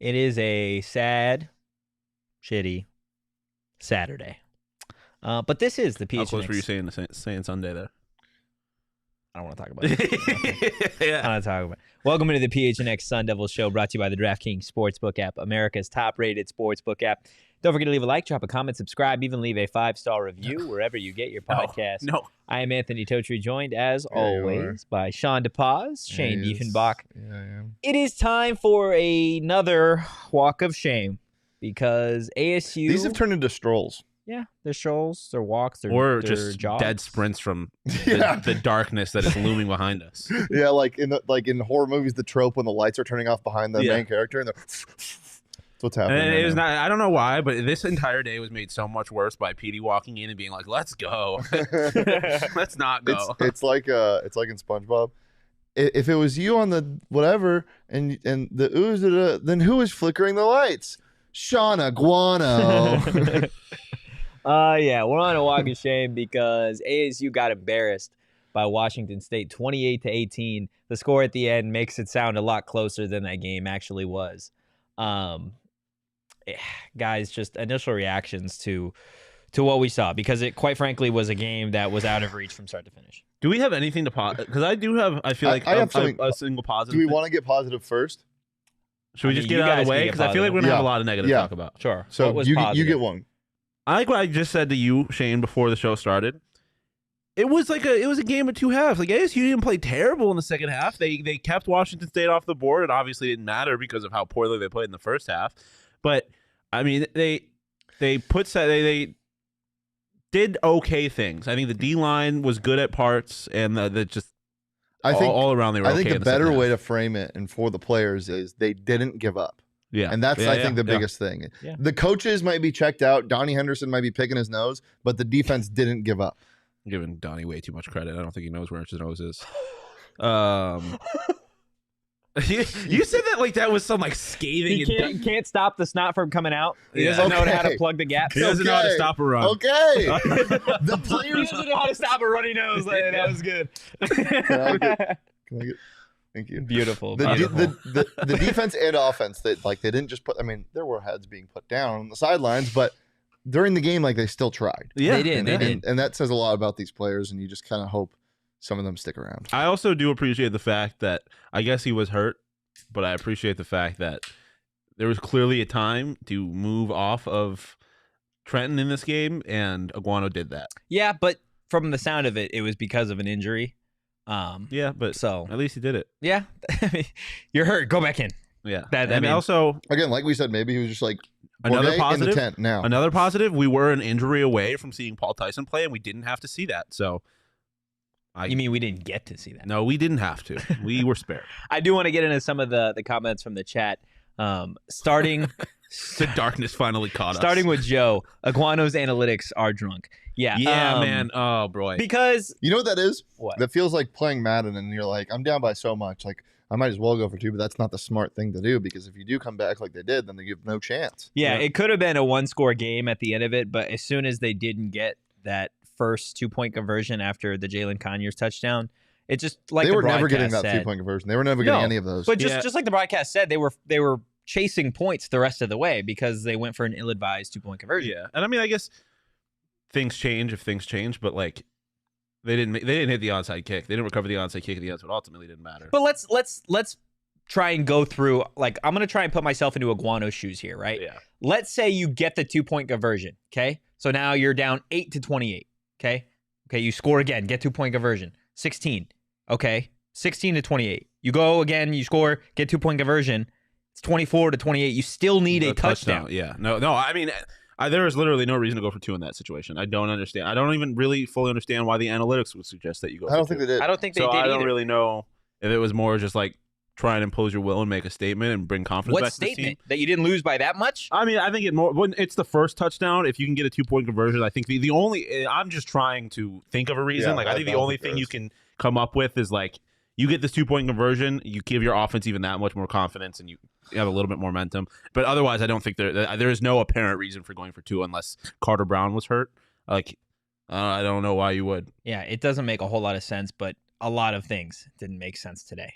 It is a sad, shitty Saturday. But this is the PHNX. How close were you saying Sunday there? I don't want to talk about it. Yeah. I don't want to talk about it. Welcome into the PHNX Sun Devil Show, brought to you by the DraftKings Sportsbook app, America's top-rated sportsbook app. Don't forget to leave a like, drop a comment, subscribe, even leave a 5-star review wherever you get your podcast. No. I am Anthony Totri, joined, as always, by Shawn DePaz, Shane Diefenbach. Yeah, I am. It is time for another walk of shame because ASU... These have turned into strolls. Yeah, they're strolls, they're walks, or they're just jogs. dead sprints from the darkness that is looming behind us. Yeah, like in horror movies, the trope when the lights are turning off behind the main character, and that's what's happening. And it was not. I don't know why, but this entire day was made so much worse by Petey walking in and being like, "Let's go, let's not go." It's like in SpongeBob. If it was you on the whatever and the ooze, then who is flickering the lights? Shawn Guano. Yeah, we're on a walk of shame because ASU got embarrassed by Washington State 28-18. The score at the end makes it sound a lot closer than that game actually was. Guys, just initial reactions to what we saw, because it quite frankly was a game that was out of reach from start to finish. Do we have anything to positive? Because I do have. I feel like I have a single positive. Do we want to get positive first? Should we just get it out of the way? Because I feel like we're gonna have a lot of negative to talk about. Sure. So you get one. I like what I just said to you, Shane, before the show started. It was a game of two halves. Like ASU didn't play terrible in the second half. They kept Washington State off the board. It obviously didn't matter because of how poorly they played in the first half. But I mean, they did okay things. I think the D line was good at parts, and all around they were. I think okay the better way to frame it and for the players is they didn't give up. Yeah. And that's, I think, the biggest thing. Yeah. The coaches might be checked out. Donnie Henderson might be picking his nose, but the defense didn't give up. I'm giving Donnie way too much credit. I don't think he knows where his nose is. You said that like that was some like scathing. He can't stop the snot from coming out. He doesn't know how to plug the gap. He doesn't know how to stop a run. Okay. The He players doesn't know how to stop a runny nose. That was good. Can I get thank you. Beautiful. The defense and offense, they didn't just put, I mean, there were heads being put down on the sidelines, but during the game, like, they still tried. Yeah, they did. And that says a lot about these players, and you just kind of hope some of them stick around. I also do appreciate the fact that I guess he was hurt, but I appreciate the fact that there was clearly a time to move off of Trenton in this game, and Aguano did that. Yeah, but from the sound of it, it was because of an injury. Yeah, but so at least he did it. Yeah, you're hurt. Go back in. Yeah, Also, again, like we said, maybe he was just like another positive. In the tent now. Another positive. We were an injury away from seeing Paul Tyson play, and we didn't have to see that. So, you mean we didn't get to see that? No, we didn't have to. We were spared. I do want to get into some of the comments from the chat. Starting, the darkness finally caught us. Starting with Joe, Aguano's analytics are drunk. Yeah, man. Oh, boy. Because you know what that is? What? That feels like playing Madden, and you're like, I'm down by so much. Like, I might as well go for 2, but that's not the smart thing to do, because if you do come back like they did, then they give no chance. Yeah, it could have been a one-score game at the end of it, but as soon as they didn't get that first 2-point conversion after the Jalen Conyers touchdown, it just like they were never getting that 2-point conversion. They were never getting any of those. But just like the broadcast said, they were chasing points the rest of the way because they went for an ill-advised 2-point conversion. Yeah, and I mean, I guess things change if things change, but like they didn't hit the onside kick. They didn't recover the onside kick at the end, so it ultimately didn't matter. But let's try and go through, like, I'm gonna try and put myself into Aguano's shoes here, right? Yeah. Let's say you get the 2-point conversion, okay? So now you're down 8-28, okay? Okay, you score again, get 2-point conversion. 16, okay? 16-28. You go again, you score, get 2-point conversion. It's 24-28. You still need a touchdown. Yeah. No. I mean, there is literally no reason to go for 2 in that situation. I don't understand. I don't even really fully understand why the analytics would suggest that you go. I don't think they did. I don't think they did. I don't either. really know if it was more just like try and impose your will and make a statement and bring confidence back to the team. What statement? That you didn't lose by that much? I mean, I think when it's the first touchdown, if you can get a 2-point conversion, I think the only, I'm just trying to think of a reason. Yeah, like, I think the only thing you can come up with is like, you get this 2-point conversion, you give your offense even that much more confidence, and you have a little bit more momentum. But otherwise, I don't think there is no apparent reason for going for 2 unless Carter Brown was hurt. Like, I don't know why you would. Yeah, it doesn't make a whole lot of sense, but a lot of things didn't make sense today.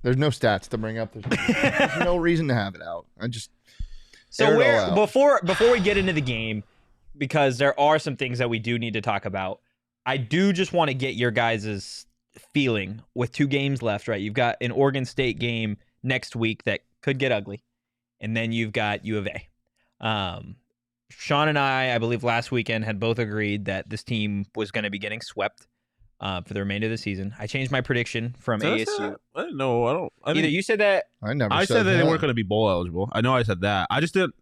There's no stats to bring up. There's no reason to have it out. I just So air it all out. before we get into the game, because there are some things that we do need to talk about, I do just want to get your guys' feeling with 2 games left, right? You've got an Oregon State game next week that could get ugly, and then you've got U of A. Shawn and I believe last weekend had both agreed that this team was going to be getting swept for the remainder of the season. I changed my prediction from ASU. I didn't know. I don't. I Either think, you said that. I said that they weren't going to be bowl eligible. I know I said that. I just didn't.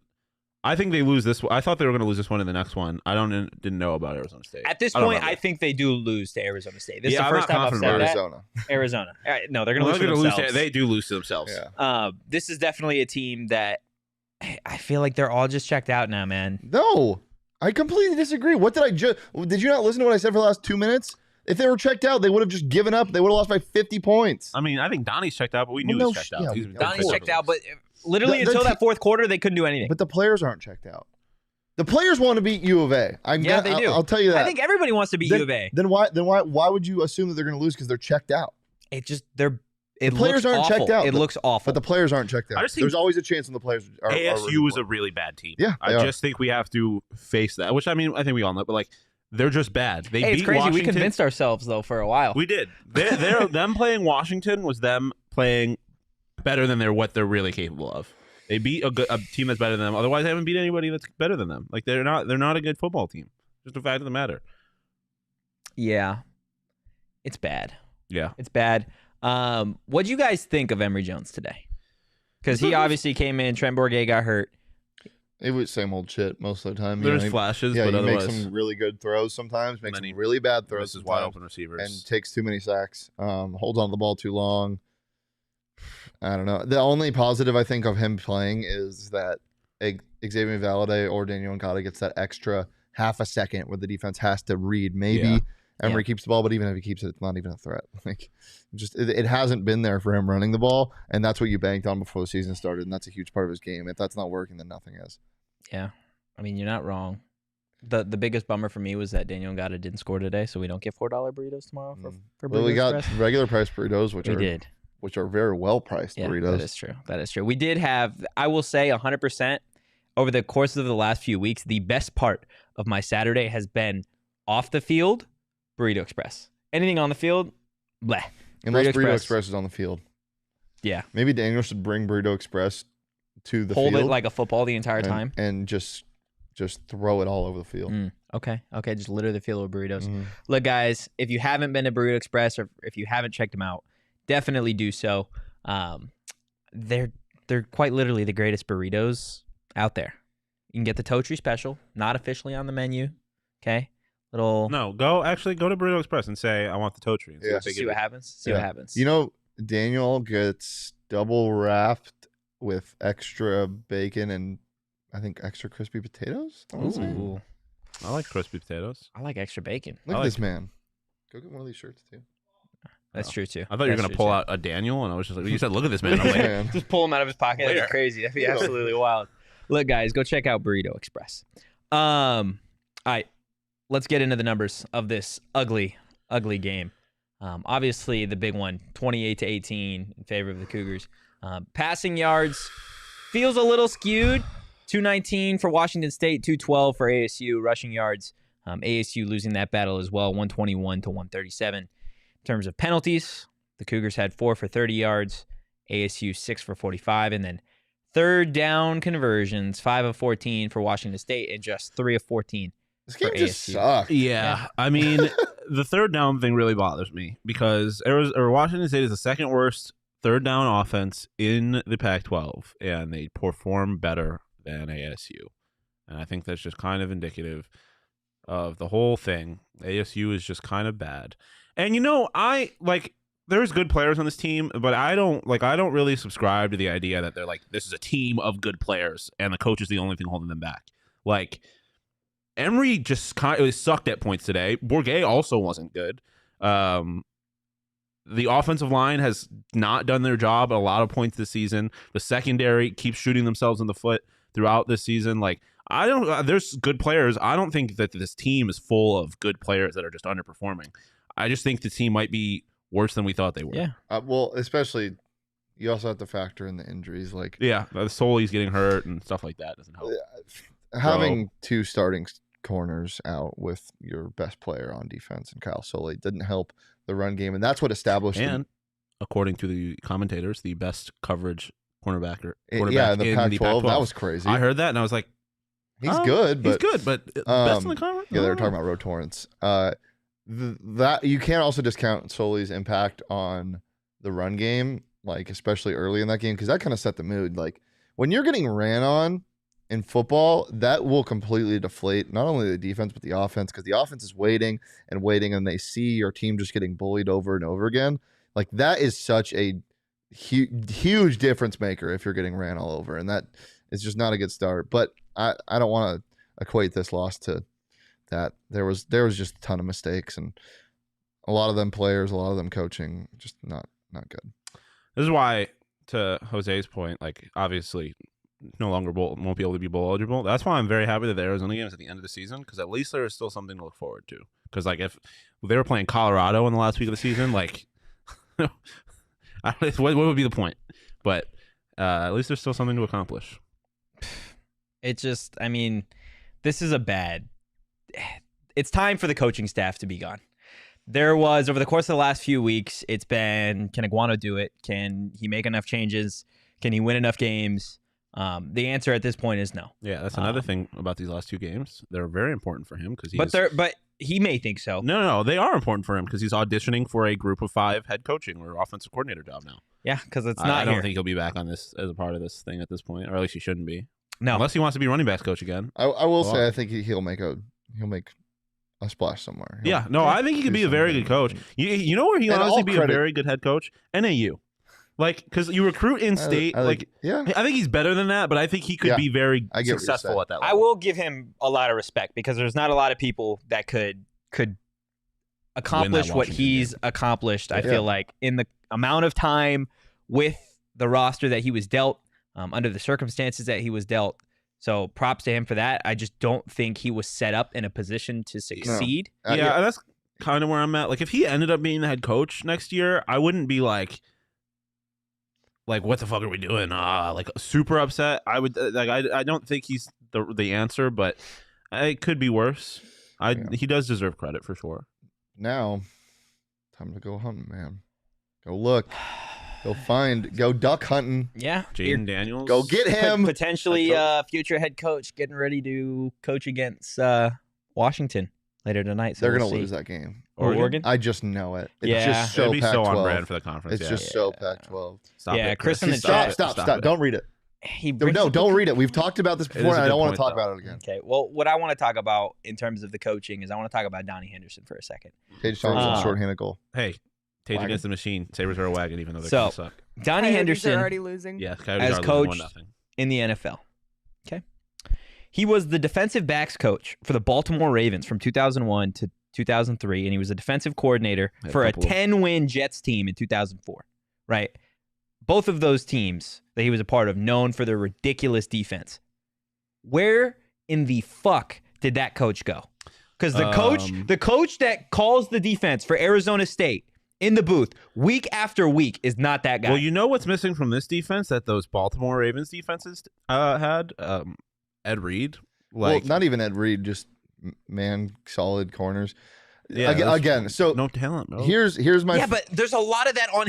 I think they lose this one. I thought they were going to lose this one in the next one. Didn't know about Arizona State. At this point, I think they do lose to Arizona State. This is the I'm first not time I've said confident that. Arizona. No, they're going to lose to themselves. They do lose to themselves. Yeah. This is definitely a team that I feel like they're all just checked out now, man. No, I completely disagree. What did I just? Did you not listen to what I said for the last 2 minutes? If they were checked out, they would have just given up. They would have lost by 50 points. I mean, I think Donnie's checked out, but we knew he was checked out. Donnie's checked out, but literally until that fourth quarter, they couldn't do anything. But the players aren't checked out. The players want to beat U of A. They do. I'll tell you that. I think everybody wants to beat U of A. Then why would you assume that they're going to lose because they're checked out? The players aren't checked out. It looks awful. But the players aren't checked out. There's always a chance when the players are. ASU is a really bad team. Yeah, I just think we have to face that. Which I think we all know, but like they're just bad. They beat it's crazy. Washington. We convinced ourselves though for a while. We did. Them playing Washington was them playing better than what they're really capable of. They beat a team that's better than them. Otherwise, they haven't beat anybody that's better than them. Like they're not a good football team. Just a fact of the matter. Yeah, it's bad. Yeah, it's bad. What do you guys think of Emory Jones today? Because he obviously came in. Trenton Bourguet got hurt. It was same old shit most of the time. There's flashes, yeah, but he otherwise, makes some really good throws sometimes, makes some really bad throws. This is wide open receivers and takes too many sacks. Holds on to the ball too long. I don't know. The only positive I think of him playing is that Xavier Valade or Daniel Ngata gets that extra half a second where the defense has to read. Maybe Emory keeps the ball, but even if he keeps it, it's not even a threat. Like, it hasn't been there for him running the ball, and that's what you banked on before the season started, and that's a huge part of his game. If that's not working, then nothing is. Yeah, I mean, you're not wrong. The biggest bummer for me was that Daniel Ngata didn't score today, so we don't get $4 burritos tomorrow for Well, we got Express. regular price burritos, which are very well priced burritos. That is true. We did have, I will say, 100% over the course of the last few weeks. The best part of my Saturday has been off the field, Burrito Express. Anything on the field, bleh. Unless Burrito Express is on the field. Yeah. Maybe Daniel should bring Burrito Express to the field. Hold it like a football the entire time. And just throw it all over the field. Okay. Just litter the field with burritos. Look, guys, if you haven't been to Burrito Express or if you haven't checked them out, definitely do so. They're quite literally the greatest burritos out there. You can get the Totri special, not officially on the menu. Okay. Go to Burrito Express and say I want the Totri. See what happens. What happens. You know, Daniel gets double wrapped with extra bacon and I think extra crispy potatoes. Ooh. I like crispy potatoes. I like extra bacon. Look at this man. Go get one of these shirts too. That's true too. I thought you were gonna pull out a Daniel, and I was just like, you said, "Look at this man." I'm like, just pull him out of his pocket. That'd be crazy. That'd be absolutely wild. Look, guys, go check out Burrito Express. All right, let's get into the numbers of this ugly game. Obviously, the big one, 28-18 in favor of the Cougars. Passing yards feels a little skewed. 219 for Washington State, 212 for ASU. Rushing yards, ASU losing that battle as well, 121-137. In terms of penalties, the Cougars had 4 for 30 yards, ASU 6 for 45, and then third down conversions, 5 of 14 for Washington State and just 3 of 14. This game just sucked. Yeah. I mean, the third down thing really bothers me because Washington State is the second worst third down offense in the Pac-12, and they perform better than ASU. And I think that's just kind of indicative of the whole thing. ASU is just kind of bad. And there's good players on this team, but I don't really subscribe to the idea that they're like, this is a team of good players and the coach is the only thing holding them back. Like, Emory just kind of sucked at points today. Bourguet also wasn't good. The offensive line has not done their job at a lot of points this season. The secondary keeps shooting themselves in the foot throughout this season. Like, there's good players. I don't think that this team is full of good players that are just underperforming. I just think the team might be worse than we thought they were. Yeah. Well, especially you also have to factor in the injuries. Like Yeah, Soli's getting hurt and stuff like that doesn't help. having two starting corners out with your best player on defense and Kyle Soli didn't help the run game, and that's what established. And according to the commentators, the best coverage cornerback yeah, in the in Pac-12. That was crazy. I heard that and I was like, he's good, but best in the conference. Yeah, they were talking about Roe Torrance. That you can't also discount Soli's impact on the run game, like especially early in that game, because that kind of set the mood. Like when you're getting ran on in football, that will completely deflate not only the defense but the offense, because the offense is waiting and waiting, and they see your team just getting bullied over and over again. Like that is such a huge difference maker if you're getting ran all over, and that is just not a good start. But I don't want to equate this loss to that. There was just a ton of mistakes, and a lot of them players, a lot of them coaching, just not good. This is why, to Jose's point, like obviously no longer won't be able to be bowl eligible. That's why I'm very happy that the Arizona game is at the end of the season, because at least there is still something to look forward to. Because like if they were playing Colorado in the last week of the season, like what would be the point? But at least there's still something to accomplish. It just, I mean, this is it's time for the coaching staff to be gone. There was, over the course of the last few weeks, it's been, can Iguano do it? Can he make enough changes? Can he win enough games? The answer at this point is no. Yeah, that's another thing about these last two games. They're very important for him because but he may think so. No, they are important for him because he's auditioning for a group of 5 head coaching or offensive coordinator job now. Yeah, because it's not. I don't here. think he'll be back on this as a part of this thing at this point, or at least he shouldn't be. No, unless he wants to be running backs coach again. I will say I think he'll make a splash somewhere. I think he could be a very good coach. You know where he honestly be a very good head coach? NAU. Like, because you recruit in state, I think he's better than that, but I think he could be very successful at that level. I will give him a lot of respect because there's not a lot of people that could accomplish what he's accomplished. I feel like in the amount of time with the roster that he was dealt, under the circumstances that he was dealt. So props to him for that. I just don't think he was set up in a position to succeed. No. That's kind of where I'm at. Like, if he ended up being the head coach next year, I wouldn't be like, what the fuck are we doing? Like super upset. I would I don't think he's the answer, but it could be worse. He does deserve credit for sure. Now, time to go hunting, man. Go look. Go duck hunting. Yeah. Jaden Daniels. Go get him. Potentially future head coach getting ready to coach against Washington later tonight. So they're going to lose that game. Oregon? I just know it. It's yeah. just so It'd be Pac-12. so on brand for the conference. It's just so Pac-12. Stop it, Chris in the chat. Stop. Don't read it. No, don't read it. We've talked about this before, and I don't want to talk about it again. Okay. Well, what I want to talk about in terms of the coaching is I want to talk about Donnie Henderson for a second. Tage Thompson, short-handed goal. Hey, Tage against the machine. Sabres are a wagon, even though they kind of suck. Donnie Henderson are already losing. Yeah, as coach in the NFL. Okay. He was the defensive backs coach for the Baltimore Ravens from 2001 to 2003, and he was a defensive coordinator for a 10-win Jets team in 2004. Right? Both of those teams that he was a part of, known for their ridiculous defense. Where in the fuck did that coach go? Because the coach that calls the defense for Arizona State in the booth week after week is not that guy. Well, you know what's missing from this defense that those Baltimore Ravens defenses had? Ed Reed. Not even Ed Reed, just solid corners. Yeah, again, so no talent. Bro. Here's my but there's a lot of that on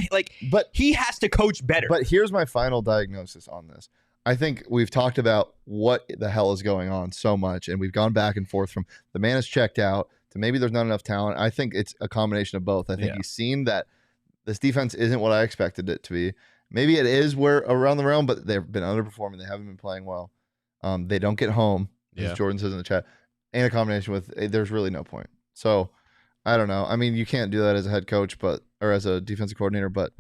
but he has to coach better. But here's my final diagnosis on this. I think we've talked about what the hell is going on so much, and we've gone back and forth from the man is checked out to maybe there's not enough talent. I think it's a combination of both. I think he's seen that this defense isn't what I expected it to be. Maybe it is where around the realm, but they've been underperforming. They haven't been playing well. They don't get home, as Jordan says in the chat, and a combination with there's really no point. So I don't know. I mean, you can't do that as a head coach, or as a defensive coordinator, but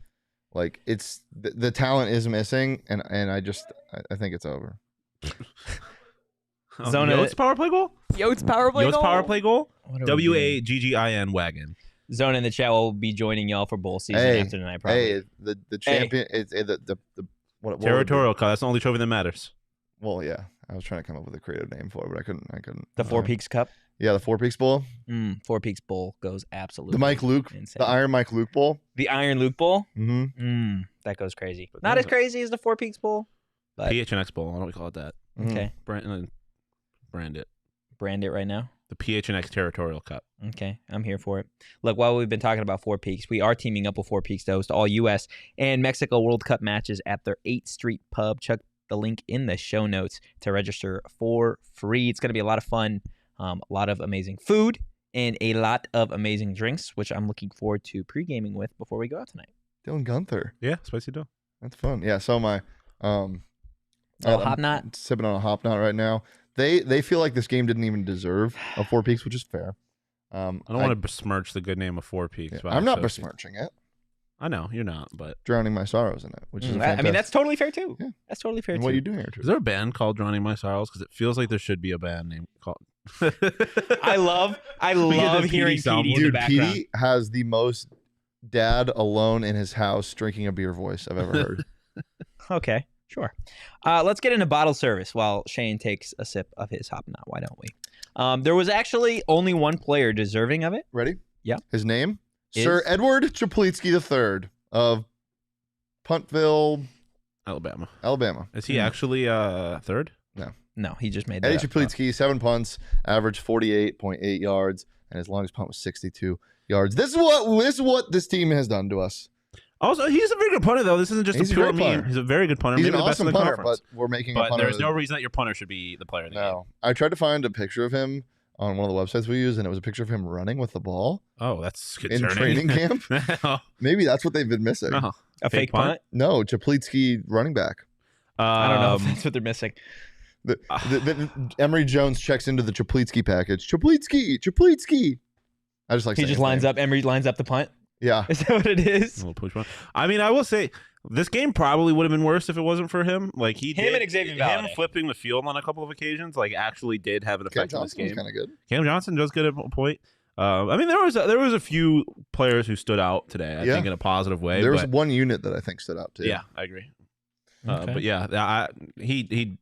like it's the talent is missing, and I think it's over. Yotes power play goal. Yotes power play goal. WAGGIN wagon. Zone in the chat will be joining y'all for bowl season after tonight. Probably. Hey, the champion. It's what Territorial cup. That's the only trophy that matters. Well, yeah. I was trying to come up with a creative name for it, but I couldn't. The Four Peaks Cup. Yeah, the Four Peaks Bowl. Four Peaks Bowl goes absolutely. The Mike Luke, insane. the Iron Mike Luke Bowl. The Iron Luke Bowl. Mm-hmm. That goes crazy. But Not as crazy as the Four Peaks Bowl. But PHNX Bowl. Why don't we call it that? okay, Brand it. brand it right now. The PHNX Territorial Cup. Okay, I'm here for it. Look, while we've been talking about Four Peaks, we are teaming up with Four Peaks to host all U.S. and Mexico World Cup matches at their 8th Street Pub. Check the link in the show notes to register for free. It's going to be a lot of fun, a lot of amazing food, and a lot of amazing drinks, which I'm looking forward to pre-gaming with before we go out tonight. Dylan Gunther. Yeah, spicy dough. That's fun. Yeah, so am I. Hop knot? Sipping on a hop knot right now. They feel like this game didn't even deserve a Four Peaks, which is fair. I don't want to besmirch the good name of Four Peaks. Yeah, I'm not besmirching it. I know you're not, but Drowning my sorrows in it, which is I mean, that's totally fair too. Yeah. That's totally fair and too. what are you doing here? is there a band called Drowning My Sorrows? Because it feels like there should be a band name called. I love the hearing PD sound. PD in the Dude, background. Petey has the most dad alone in his house drinking a beer voice I've ever heard. Okay, sure. Let's get into bottle service while Shane takes a sip of his hop knot. Why don't we? There was actually only one player deserving of it. Ready? Yeah. His name? Is? Sir Edward Chaplitsky III of Puntville, Alabama. Alabama. Is he actually third? No, he just made that Eddie up. Chaplitsky, 7 punts, averaged 48.8 yards, and his longest punt was 62 yards. This is what this team has done to us. Also, he's a very good punter, though. This isn't just He's a a pure great meme. punter. He's a very good punter. He's Maybe an the best in awesome the punter, conference. but we're making a But punter. there's no reason that your punter should be the player of the game. No. I tried to find a picture of him on one of the websites we use, and it was a picture of him running with the ball Oh, that's in concerning. training camp. No. Maybe that's what they've been missing. No. A fake punt? No, Chaplitsky running back. I don't know if that's what they're missing. The Emory Jones checks into the Chaplitsky package. Chaplitsky. I just like He saying just his lines name. up. Emery lines up the punt. Yeah. Is that what it is? A little push punt. I mean, I will say this game probably would have been worse if it wasn't for him. Like Him and Xavier him Valade. flipping the field on a couple of occasions, like actually did have an Cam effect in this Johnson was game. kind of good. Cam Johnson does get a point. I mean, there was a few players who stood out today. I Yeah. think in a positive way. There was but, one unit that I think stood out too. yeah, I agree. Okay. But yeah, he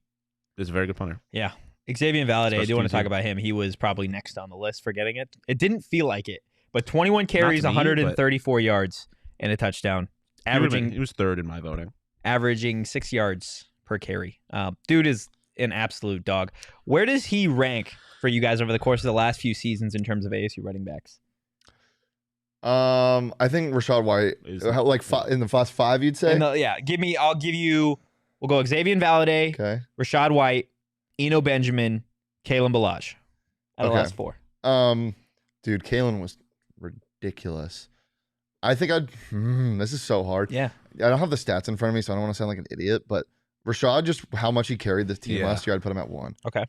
is a very good punter. Yeah. Xavier Valade, I Special do want to teams talk unit. about him. He was probably next on the list for getting it. It didn't feel like it, but 21 carries, to me, 134 yards, and a touchdown. He was third in my voting. Averaging 6 yards per carry. Dude is an absolute dog. Where does he rank for you guys over the course of the last few seasons in terms of ASU running backs? I think Rashad White, in the first 5, you'd say. We'll go Xavier Valade, Okay. Rashad White, Eno Benjamin, Kalen Balazs. Out of the Okay. last 4. Dude, Kalen was ridiculous. I think this is so hard. Yeah. I don't have the stats in front of me, so I don't want to sound like an idiot, but Rashad, just how much he carried this team Yeah. last year, I'd put him at 1. Okay.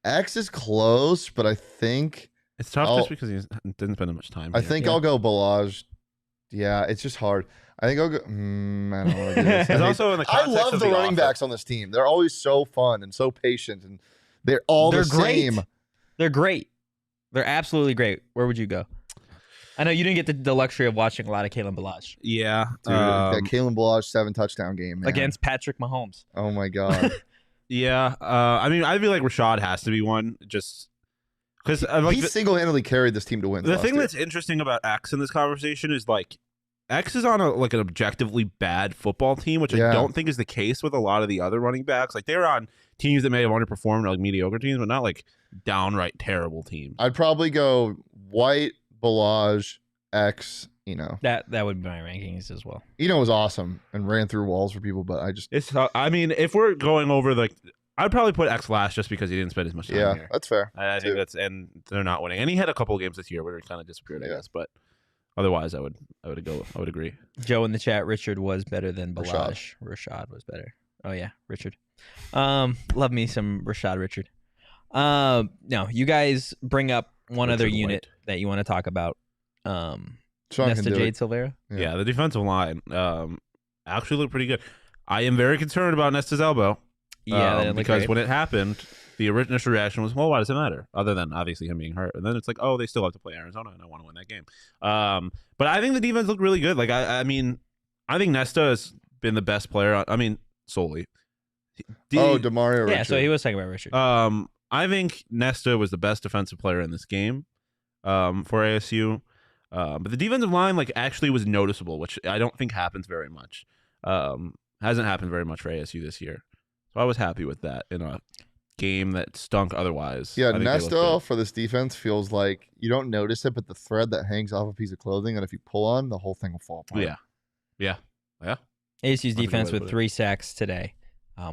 X is close, but I think It's tough I'll- just because he didn't spend much time. I here. think Yeah. I'll go Balazs. Yeah, it's just hard. I think I'll go. I don't want to do this. It's also in the I context love of the running offense. backs on this team. They're always so fun and so patient, and they're all They're the great. same. They're great. They're absolutely great. Where would you go? I know you didn't get the luxury of watching a lot of Kalen Balazs Yeah, Dude, that Kalen Balazs 7 touchdown game man. against Patrick Mahomes. Oh my god, yeah. I mean, I feel like Rashad has to be one, just because he single-handedly carried this team to win. the thing that's interesting about X in this conversation is like X is on an objectively bad football team, which Yeah. I don't think is the case with a lot of the other running backs. Like they're on teams that may have underperformed, like mediocre teams, but not like downright terrible teams. I'd probably go White, Balazs, X. That would be my rankings as well. Was awesome and ran through walls for people, but I just I mean, if we're going over I'd probably put X last just because he didn't spend as much time here. that's fair. I think too. and they're not winning. And he had a couple of games this year where he kind of disappeared, I Yeah. guess. But otherwise, I would agree. Joe in the chat, Richard was better than Balazs. Rashad was better. Oh yeah, Richard. Love me some Rashad Richard. No, you guys bring up one Richard other White. unit that you want to talk about. Sean can Nesta do Jade it. Silvera. Yeah, the defensive line actually looked pretty good. I am very concerned about Nesta's elbow. Yeah, that looked because great. when it happened, the initial reaction was, well, why does it matter? Other than obviously him being hurt. And then it's like, oh, they still have to play Arizona, and I want to win that game. But I think the defense looked really good. Like, I mean, I think Nesta has been the best player. Solely. DeMario Richard. Yeah, so he was talking about Richard. I think Nesta was the best defensive player in this game for ASU. But the defensive line actually was noticeable, which I don't think happens very much. Hasn't happened very much for ASU this year. So I was happy with that in a game that stunk otherwise. Yeah, Nesta for this defense feels like you don't notice it, but the thread that hangs off a piece of clothing, and if you pull on, the whole thing will fall apart. Yeah. ASU's defense with 3 sacks today.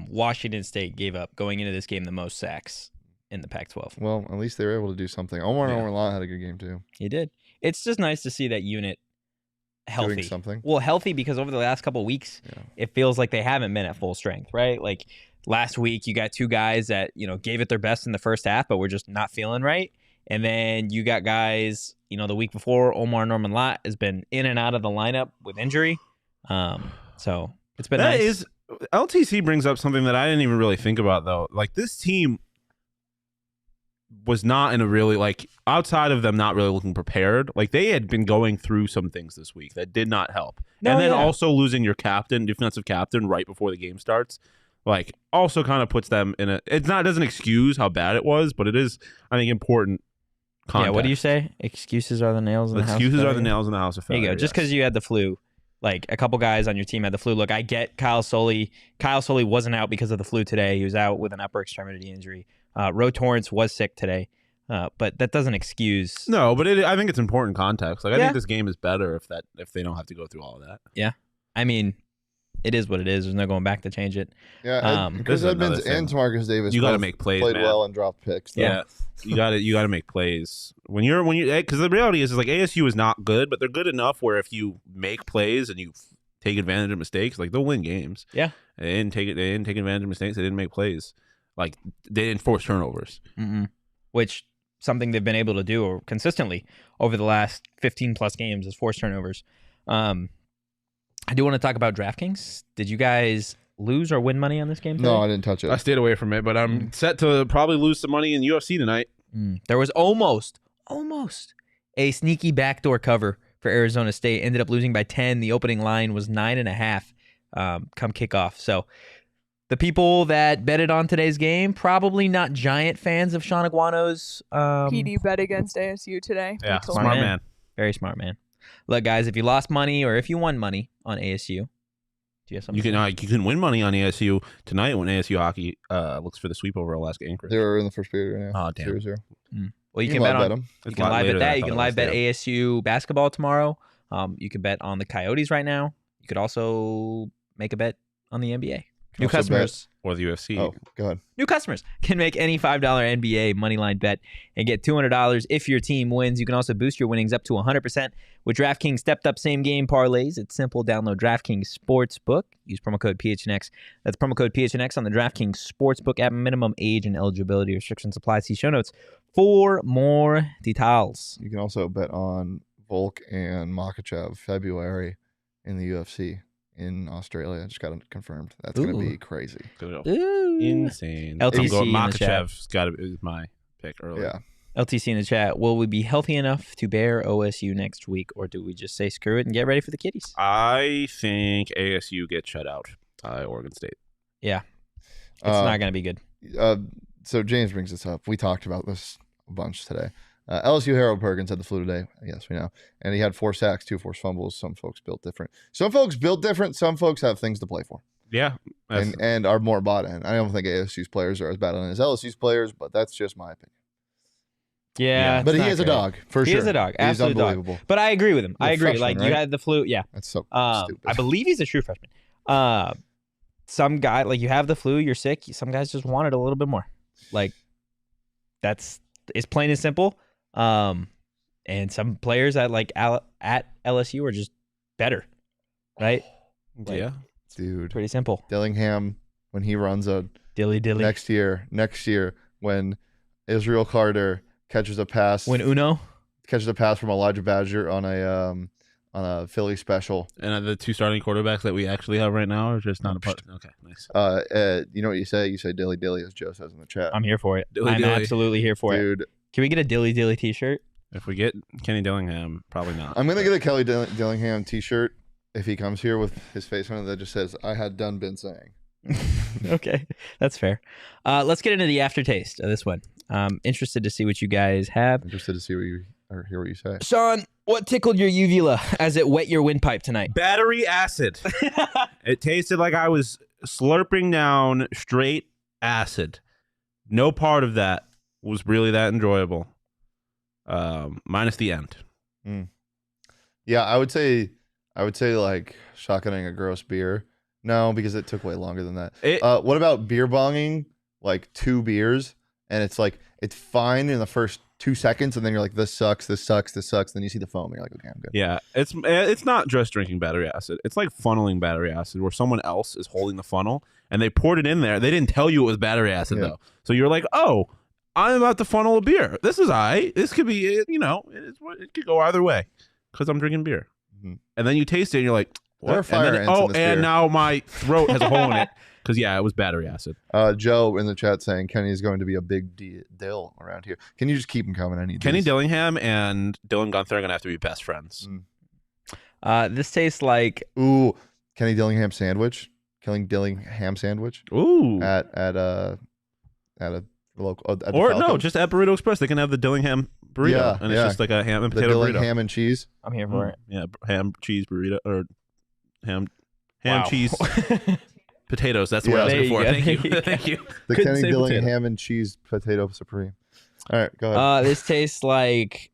Washington State gave up going into this game the most sacks in the Pac-12. Well, at least they were able to do something. Omar had a good game too. He did. It's just nice to see that unit healthy. Doing something. Well, healthy because over the last couple of weeks, it feels like they haven't been at full strength, right? Like last week, you got 2 guys that gave it their best in the first half, but were just not feeling right. And then you got guys, the week before, Omar Norman Lott has been in and out of the lineup with injury. So it's been nice. LTC brings up something that I didn't even really think about, though. Like, this team was not in a really, outside of them not really looking prepared, they had been going through some things this week that did not help. Also losing your defensive captain, right before the game starts, also kind of puts them in it doesn't excuse how bad it was, but it is, I think, important context. Yeah, what do you say? Excuses are the nails in the house. Excuses are the nails in the house of failure. There you go. Just because you had the flu. A couple guys on your team had the flu. Look, I get Kyle Sully. Kyle Sully wasn't out because of the flu today. He was out with an upper extremity injury. Ro Torrance was sick today, but that doesn't excuse. No, but I think it's important context. I think this game is better if they don't have to go through all of that. Yeah, I mean, it is what it is. There's no going back to change it. Yeah, Chris Edmonds and Tamarcus Davis. You got to make plays. Played man. well and dropped picks. Though. Yeah, you got to make plays when you because the reality is ASU is not good, but they're good enough where if you make plays and you take advantage of mistakes, they'll win games. Yeah, they didn't take advantage of mistakes. They didn't make plays. They didn't force turnovers, which something they've been able to do consistently over the last 15 plus games is force turnovers. I do want to talk about DraftKings. Did you guys lose or win money on this game today? No, I didn't touch it. I stayed away from it, but I'm set to probably lose some money in UFC tonight. There was almost a sneaky backdoor cover for Arizona State. Ended up losing by 10. The opening line was 9.5 come kickoff. So the people that betted on today's game, probably not giant fans of Shawn Aguano's. PD bet against ASU today. Yeah, smart man. Very smart man. Look, guys, if you lost money or if you won money on ASU, do you have something? You can win money on ASU tonight when ASU hockey looks for the sweep over Alaska Anchorage. They were in the first period right now. Oh, damn. 0-0. Well, you can bet on them. You can live bet that. You can live bet Yeah. ASU basketball tomorrow. You can bet on the Coyotes right now. You could also make a bet on the NBA. New also customers Or the UFC. Oh, go ahead. New customers can make any $5 NBA moneyline bet and get $200 if your team wins. You can also boost your winnings up to 100% with DraftKings stepped-up same-game parlays. It's simple. Download DraftKings Sportsbook. Use promo code PHNX. That's promo code PHNX on the DraftKings Sportsbook app. Minimum age and eligibility restrictions apply. See show notes for more details. You can also bet on Volk and Makhachev February in the UFC. In Australia, just got it confirmed. That's going to be crazy. Insane. LTC Makhachev's got to be my pick early. Yeah. LTC in the chat. Will we be healthy enough to bear OSU next week, or do we just say screw it and get ready for the kiddies? I think ASU gets shut out by Oregon State. Yeah. It's not going to be good. So James brings this up. We talked about this a bunch today. LSU Harold Perkins had the flu today. Yes, we know. And he had 4 sacks, 2 forced fumbles. Some folks built different. Some folks built different. Some folks have things to play for. Yeah. And are more bought in. I don't think ASU's players are as bad as LSU's players, but that's just my opinion. Yeah. But he is a dog, for sure. He is a dog. Absolutely unbelievable. Dog. But I agree with him. You're I agree. freshman, You right? had the flu. Yeah. That's so stupid. I believe he's a true freshman. Some guy, you have the flu, you're sick. Some guys just want it a little bit more. It's plain and simple. And some players at LSU are just better, right? Yeah, dude. Pretty simple. Dillingham, when he runs a Dilly. next year, when Israel Carter catches a pass, When Uno catches a pass from Elijah Badger on a Philly special, and the 2 starting quarterbacks that we actually have right now are just not a part. Okay, nice. you know what you say? You say dilly dilly, as Joe says in the chat. I'm here for it. Dilly I'm dilly. absolutely here for it. Dude, Can we get a Dilly t-shirt? If we get Kenny Dillingham, probably not. I'm gonna get a Kelly Dillingham T-shirt if he comes here with his face on it that just says "I had done been saying." Okay, that's fair. Let's get into the aftertaste of this one. Interested to see what you guys have. Interested to see what you or hear what you say. Shawn, what tickled your uvula as it wet your windpipe tonight? Battery acid. It tasted like I was slurping down straight acid. No part of that was really that enjoyable. Minus the end. Yeah, I would say like shotgunning a gross beer. No, because it took way longer than that. What about beer bonging? Like 2 beers, and it's like it's fine in the first 2 seconds, and then you're like, this sucks, this sucks, this sucks. Then you see the foam, and you're like, okay, I'm good. Yeah, it's not just drinking battery acid. It's like funneling battery acid, where someone else is holding the funnel and they poured it in there. They didn't tell you it was battery acid though, so you're like, oh, I'm about to funnel a beer. This is This could be, it could go either way because I'm drinking beer. And then you taste it, and you're like, what? There are fire ants in this beer. Now my throat has a hole in it because it was battery acid. Joe in the chat saying Kenny is going to be a big deal around here. Can you just keep him coming? I need Kenny these. Dillingham and Dylan Gunther are gonna have to be best friends. This tastes like Kenny Dillingham sandwich. Kenny Dillingham sandwich. Ooh. At a local. At the Or Falcon. no, just at Burrito Express. They can have the Dillingham burrito, and it's just like a ham and the potato Dillingham burrito. ham and cheese. I'm here for it. Yeah, ham cheese burrito or ham Wow. cheese potatoes. That's what I was There looking you for. go. Thank you. Thank you. The Couldn't Kenny say Dillingham potato. ham and cheese potato supreme. All right, go ahead. This tastes like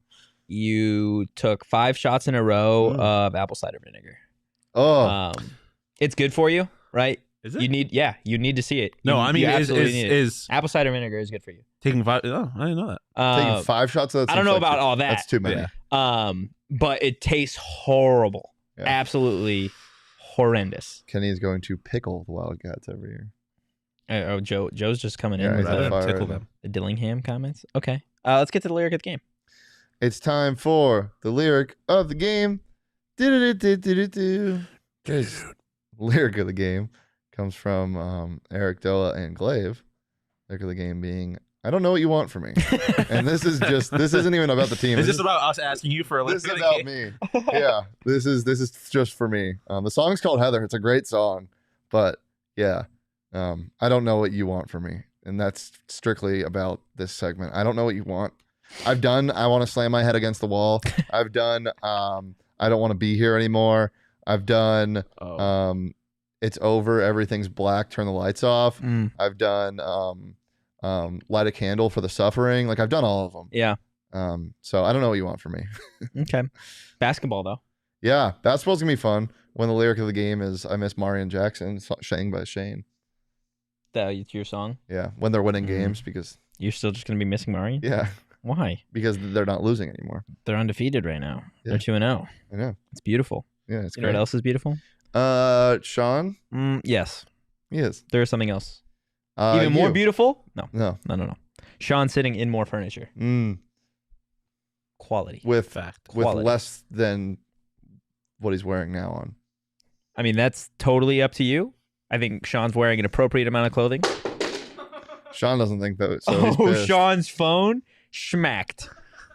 you took 5 shots in a row of apple cider vinegar. It's good for you, right? Is it? You need to see it. No, You- I mean, you absolutely need it. is apple cider vinegar is good for you. taking 5? Oh, I didn't know that. Taking 5 shots of that. I don't seems know like about all that. That's too many. Yeah. But it tastes horrible. Yeah. Absolutely horrendous. Kenny is going to pickle the Wildcats every year. Joe's just coming in Yeah, with he's on Rather fire than tickle right them. the Dillingham comments. Okay. Let's get to the lyric of the game. It's time for the lyric of the game. Do-do-do-do-do-do. Guys, lyric of the game comes from Eric Doa and Glaive. Lyric of the game being, I don't know what you want from me. And this isn't even about the team. Is this about us asking you for a This lyric? is about me. Yeah, this is just for me. The song's called Heather. It's a great song, but yeah, I don't know what you want from me, and that's strictly about this segment. I don't know what you want. I've done. I want to slam my head against the wall. I've done. I don't want to be here anymore. I've done. It's over. Everything's black. Turn the lights off. I've done. Light a candle for the suffering. Like I've done all of them. Yeah. So I don't know what you want from me. Okay. Basketball though. Yeah, basketball's gonna be fun. When the lyric of the game is "I miss Marion Jackson," sang by Shane. It's your song. Yeah, when they're winning games because You're still just gonna be missing Marion. yeah, Why? because they're not losing anymore. They're undefeated right now. Yeah. They're 2-0. I know. It's beautiful. Yeah, it's You know great. what else is beautiful? Sean, Yes. he is There is something else. Even more you. beautiful? No. No, Sean sitting in more furniture. Quality. with Fact. Quality. less than what he's wearing now on. I mean, that's totally up to you. I think Sean's wearing an appropriate amount of clothing. Sean doesn't think that. So he's pissed. Sean's phone schmacked.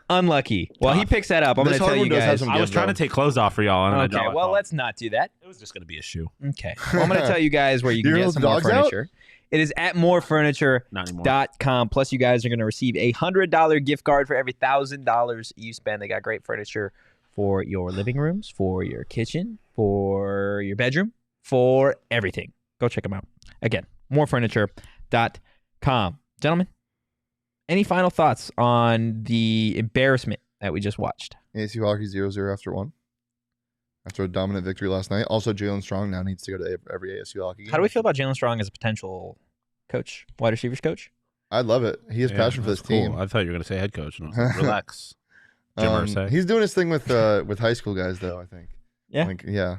Unlucky. Well, he Tough. picks that up. I'm going This to tell you hardwood does have guys. some I was give, trying though. to take clothes off for y'all. And I Okay, don't well, know. let's not do that. It was just going to be a shoe. Okay. Well, I'm going to tell you guys where you can You're get gonna some let more the dogs out? furniture. It is at morefurniture.com. Not anymore. Plus, you guys are going to receive a $100 gift card for every $1,000 you spend. They got great furniture for your living rooms, for your kitchen, for your bedroom, for everything. Go check them out. Again, morefurniture.com. Gentlemen, any final thoughts on the embarrassment that we just watched? ASU hockey 0-0 after one. After a dominant victory last night. Also, Jalen Strong now needs to go to every ASU hockey game. How do we feel about Jalen Strong as a potential coach, wide receivers coach? I love it. He has passion for this that's cool. team. I thought you were going to say head coach. And I was like, relax. Jim Irsay. He's doing his thing with high school guys, though. I think. Yeah. Like, yeah.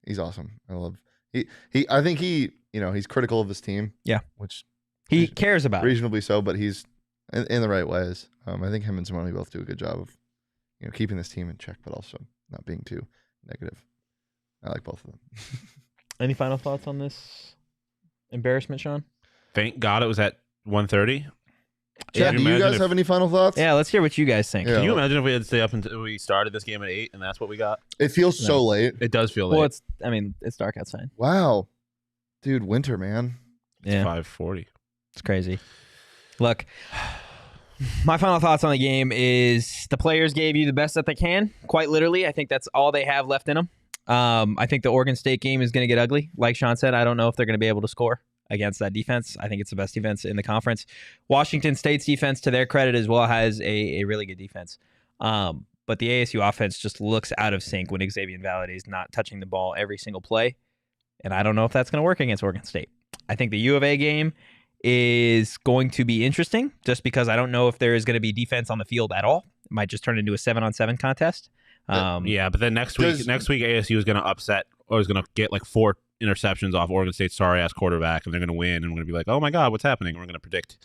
He's awesome. I love. I think he's critical of his team. Yeah. Which He cares about it. reasonably so, but he's in the right ways. I think him and Simone both do a good job of, keeping this team in check, but also not being too negative. I like both of them. Any final thoughts on this embarrassment, Sean? Thank God it was at 1:30. Chad, Can do you imagine guys if- have any final thoughts? Yeah, let's hear what you guys think. Yeah. Can you imagine if we had to stay up until we started this game at 8 and that's what we got? It feels so late. It does feel late. Well, it's dark outside. Wow. Dude, winter, man. Yeah, 540. it's crazy. Look, my final thoughts on the game is the players gave you the best that they can. Quite literally, I think that's all they have left in them. I think the Oregon State game is going to get ugly. Like Shawn said, I don't know if they're going to be able to score against that defense. I think it's the best defense in the conference. Washington State's defense, to their credit as well, has a really good defense. But the ASU offense just looks out of sync when Xavier Valade is not touching the ball every single play. And I don't know if that's going to work against Oregon State. I think the U of A game is going to be interesting just because I don't know if there is going to be defense on the field at all. It might just turn into a 7-on-7 contest. Yeah, but then next week ASU is going to upset or is going to get like 4 interceptions off Oregon State's sorry-ass quarterback, and they're going to win, and we're going to be like, oh my God, what's happening? We're going to predict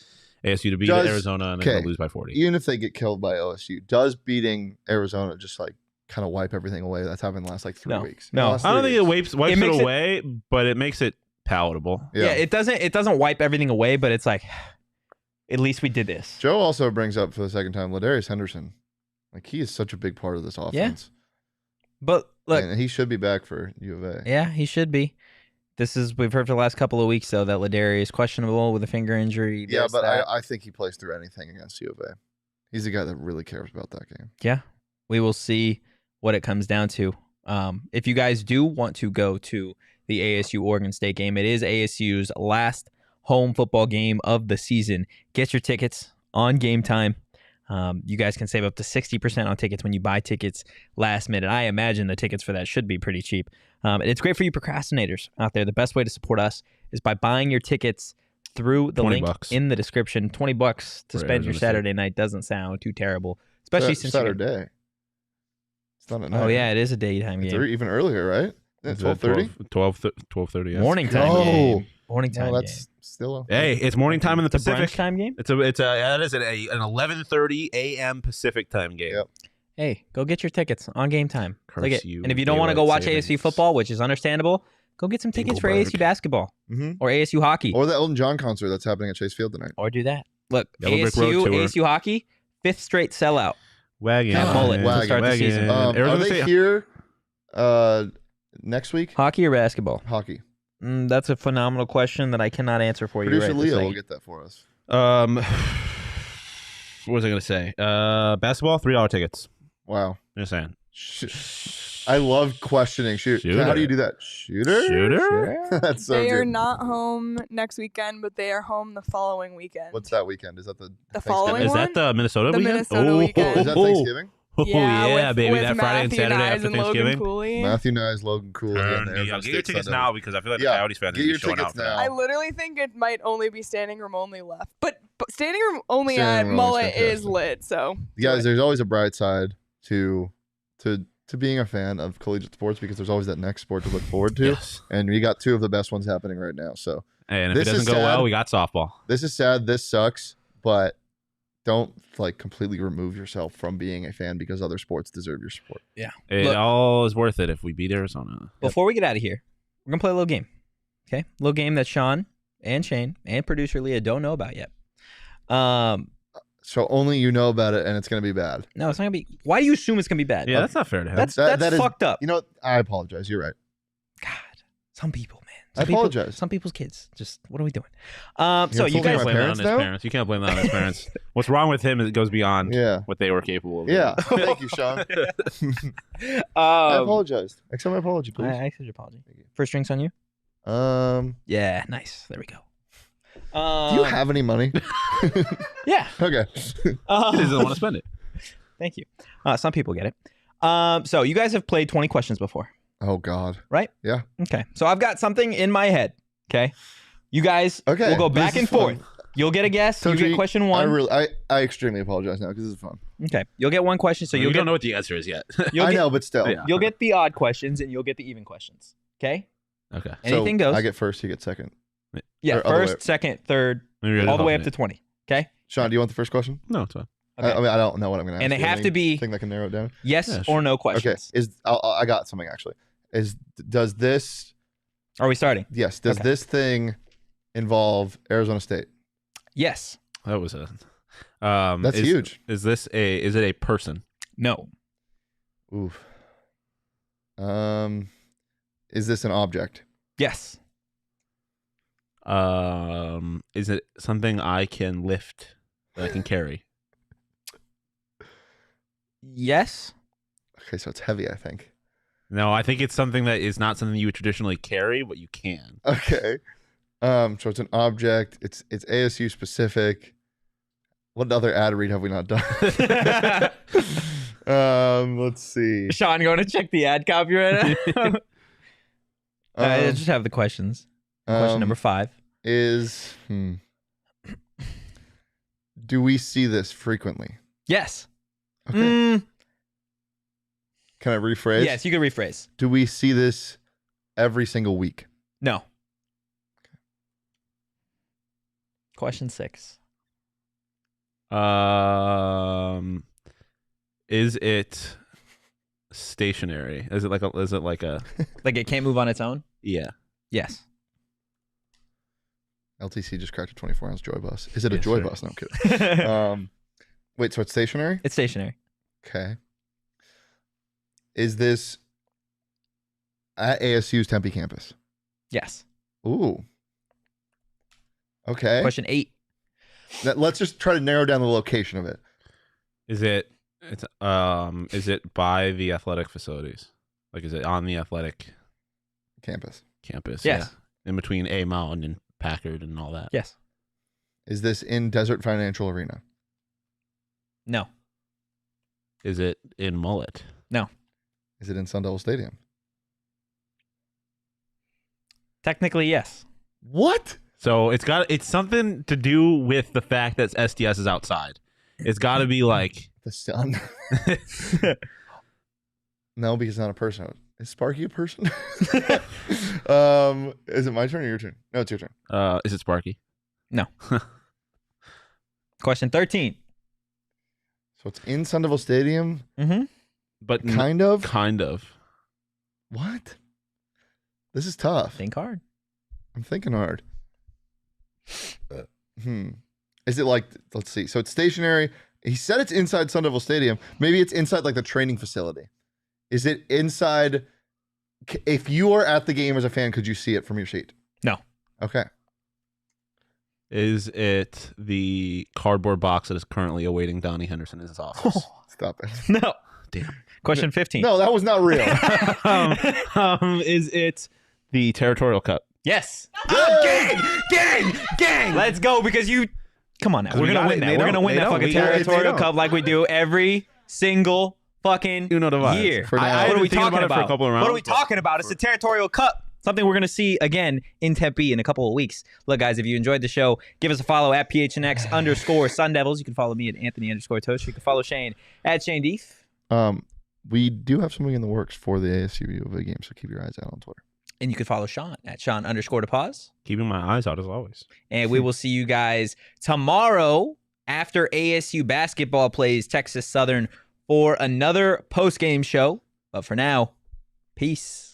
ASU to beat Arizona, and then they'll lose by 40. Even if they get killed by OSU, does beating Arizona just like kind of wipe everything away? That's happened the last like 3 weeks. No. Last I don't 3 think weeks. it wipes it away, but it makes it palatable. Yeah, it doesn't wipe everything away, but it's like, at least we did this. Joe also brings up for the second time Ladarius Henderson. Like, he is such a big part of this offense. But look, and he should be back for U of A. Yeah, he should be. We've heard for the last couple of weeks, though, that Ladarius is questionable with a finger injury. Yeah, but I think he plays through anything against U of A. He's a guy that really cares about that game. Yeah, we will see what it comes down to. If you guys do want to go to the ASU Oregon State game, it is ASU's last home football game of the season. Get your tickets on Game Time. You guys can save up to 60% on tickets when you buy tickets last minute. I imagine the tickets for that should be pretty cheap. And it's great for you procrastinators out there. The best way to support us is by buying your tickets through the link in the description. $20 to spend your Saturday night doesn't sound too terrible, especially since Saturday. It's not at night. Oh yeah, it is a daytime game. Even earlier, right? 12:30. 12:30. Yes. Morning time. Oh, morning time. No, that's still. Hey, it's morning time in the Pacific. Brunch time game. That is an 11:30 a.m. Pacific time game. Yep. Hey, go get your tickets on Game Time. Curse you. And if you don't want to go watch ASU football, which is understandable, go get some tickets for ASU basketball or ASU hockey. Or the Elton John concert that's happening at Chase Field tonight. Or do that. Look, ASU hockey, 5th straight sellout. Wagon. At Mullet to start the season. Are they here next week? Hockey or basketball? Hockey. That's a phenomenal question that I cannot answer for you. Producer Right Leo will get that for us. What was I going to say? Basketball, $3 tickets. Wow. Just saying. I love questioning. Shooter. How do you do that? Shooter? That's so They good. are not home next weekend, but they are home the following weekend. What's that weekend? Is that the following Is one? that the Minnesota The weekend? Minnesota weekend. Is that Thanksgiving? Oh, yeah, baby. with That Friday and Matthew Saturday Nyes after and Logan Thanksgiving. Cooley. Matthew Nyes, Logan Cooley. and Arizona Get your State tickets Sunday. now because I feel like the Yeah, Coyotes fans get are your showing tickets out for now. that. I literally think it might only be standing room only left. But standing room only Standing at room only is Mullet is fantastic. lit, so. Guys, there's always a bright side to being a fan of collegiate sports because there's always that next sport to look forward to. Yes. And we got 2 of the best ones happening right now. So And if This it is doesn't go sad. well, we got softball. this is sad. This sucks, but don't like completely remove yourself from being a fan because other sports deserve your support. It Look- all is worth it if we beat Arizona. Before we get out of here, we're going to play a little game. Okay? A little game that Shawn and Shane and producer Leah don't know about yet. So only you know about it, and it's going to be bad. No, it's not going to be. Why do you assume it's going to be bad? Yeah, that's not fair to him. That's That is- fucked up. You know, I apologize. You're right. God, some people, man. I apologize. Some people's kids. Just, what are we doing? So You're you fooling guys. my blame that on parents his now? parents. You can't blame that on his parents. What's wrong with him is it goes beyond Yeah. what they were capable of. Yeah. Thank you, Shawn. I apologized. Accept my apology, please. I accept your apology. First drinks on you? Do Yeah, nice. There we go. you have any money? Yeah. Okay. He doesn't want to spend it. Thank you. Some people get it. So you guys have played 20 questions before, Oh God. right? Yeah. Okay. So I've got something in my head. Okay. You guys Okay, will go this back is and fun. forth. You'll get a guess. You Totri, get question one. I extremely apologize now because this is fun. Okay. You'll get one question. So You you'll don't get know what the answer is yet. you'll I get, know, but still. Yeah. you'll get the odd questions and you'll get the even questions. Okay. Okay. Anything So goes. I get first. You get second. Yeah. or other way. First, second, third, Maybe all the way up to 20. Okay. Sean, do you want the first question? No, it's fine. Okay. I mean, I don't know what I'm going to ask. And they you. have to Any be- thing that can narrow it down. Yes Yeah, sure. or no Okay. questions. I got something actually. Does this Are we starting? Yes. Does Okay. this thing involve Arizona State? Yes. That was a. That's huge. Is it a person? No. Oof. Is this an object? Yes. Is it something I can lift that I can carry? Yes. Okay, so it's heavy, I think. No, I think it's something that is not something you would traditionally carry, but you can. Okay. So it's an object. It's ASU specific. What other ad read have we not done? Let's see. Shawn, going to check the ad copy right now. I just have the questions. Question number 5 is do we see this frequently? Yes. Okay. Can I rephrase? Yes, you can rephrase. Do we see this every single week? No. Question 6. Is it stationary? Is it like a Like it can't move on its own? yeah. Yes. LTC just cracked a 24-ounce Joy Bus. Is it a Yes, Joy sir. Bus? No, I'm kidding. Wait, so it's stationary? It's stationary. Okay. Is this at ASU's Tempe campus? Yes. Ooh. Okay. Question 8. Let's just try to narrow down the location of it. Is it by the athletic facilities? Like, is it on the athletic Campus. campus? Yes. Yeah. In between A Mountain and Packard and all that. Yes. Is this in Desert Financial Arena? No. Is it in Mullet? No. Is it in Sun Devil Stadium? Technically, yes. What? So it's something to do with the fact that SDS is outside. It's got to be like The sun? No, because it's not a person. Is Sparky a person? Is it my turn or your turn? No, it's your turn. is it Sparky? Question 13. So it's in Sun Devil Stadium? Mm-hmm. But Kind of? kind of. What? This is tough. Think hard. I'm thinking hard. Is it like, let's see. So it's stationary. He said it's inside Sun Devil Stadium. Maybe it's inside like the training facility. Is it inside? If you are at the game as a fan, could you see it from your seat? No. Okay. Is it the cardboard box that is currently awaiting Donnie Henderson in his office? Stop it. No. Damn. Question 15. No, that was not real. Is it the Territorial Cup? Yes. Gang! Let's go because you. Come on now. We're we gonna got win it. that. They We're don't. gonna win They that don't. fucking We got it. They territorial don't. cup like we do every single fucking Uno divides. year. For now. I've What are been we thinking talking about it for a about? couple of What are we rounds, but- talking about? It's the territorial cup. Something we're going to see again in Tempe in a couple of weeks. Look, guys, if you enjoyed the show, give us a follow at PHNX _Sun Devils. You can follow me at Anthony _Totri. You can follow Shane at Shane Deef. We do have something in the works for the ASU of a game, so keep your eyes out on Twitter. And you can follow Shawn at Shawn _DePaz. Keeping my eyes out as always. And we will see you guys tomorrow after ASU basketball plays Texas Southern for another post-game show. But for now, peace.